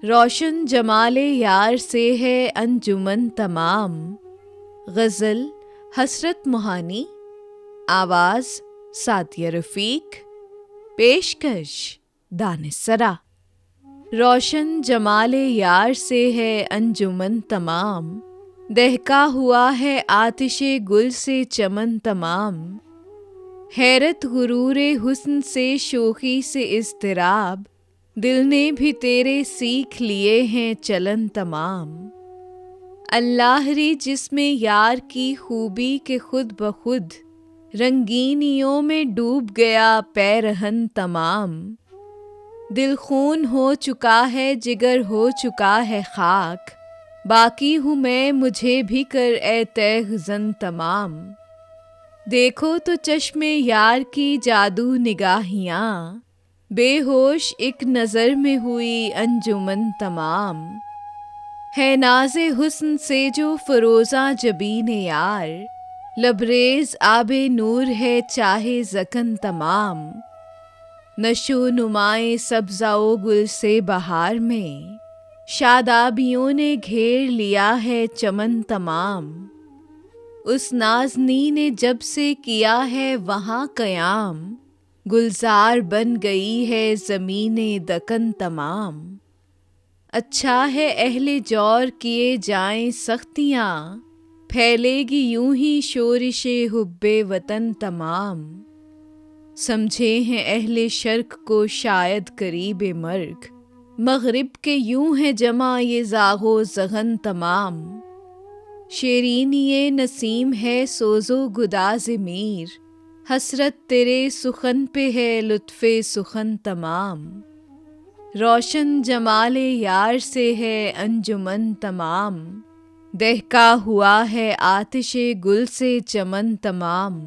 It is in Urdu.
روشن جمال یار سے ہے انجمن تمام۔ غزل حسرت موہانی، آواز سعدیہ رفیق، پیشکش دانشسرا۔ روشن جمال یار سے ہے انجمن تمام، دہکا ہوا ہے آتش گل سے چمن تمام۔ حیرت غرور حسن سے شوخی سے اضطراب، دل نے بھی تیرے سیکھ لیے ہیں چلن تمام۔ اللہ ری جس میں یار کی خوبی کے خود بخود، رنگینیوں میں ڈوب گیا پیرہن تمام۔ دل خون ہو چکا ہے جگر ہو چکا ہے خاک، باقی ہوں میں مجھے بھی کر اے تیغ زن تمام۔ دیکھو تو چشم یار کی جادو نگاہیاں، بے ہوش ایک نظر میں ہوئی انجمن تمام۔ ہے ناز حسن سے جو فروزاں جبین یار، لبریز آب نور ہے چاہے ذقن تمام۔ نشو نمائے سبزہ و گل سے بہار میں، شادابیوں نے گھیر لیا ہے چمن تمام۔ اس نازنی نے جب سے کیا ہے وہاں قیام، گلزار بن گئی ہے زمین دکن تمام۔ اچھا ہے اہل جور کیے جائیں سختیاں، پھیلے گی یوں ہی شورش حب وطن تمام۔ سمجھے ہیں اہل شرق کو شاید قریب مرگ، مغرب کے یوں ہے جمع یہ زاغ و زغن تمام۔ شیرینی نسیم ہے سوز و گداز میر، حسرت تیرے سخن پہ ہے لطف سخن تمام۔ روشن جمال یار سے ہے انجمن تمام، دہکا ہوا ہے آتش گل سے چمن تمام۔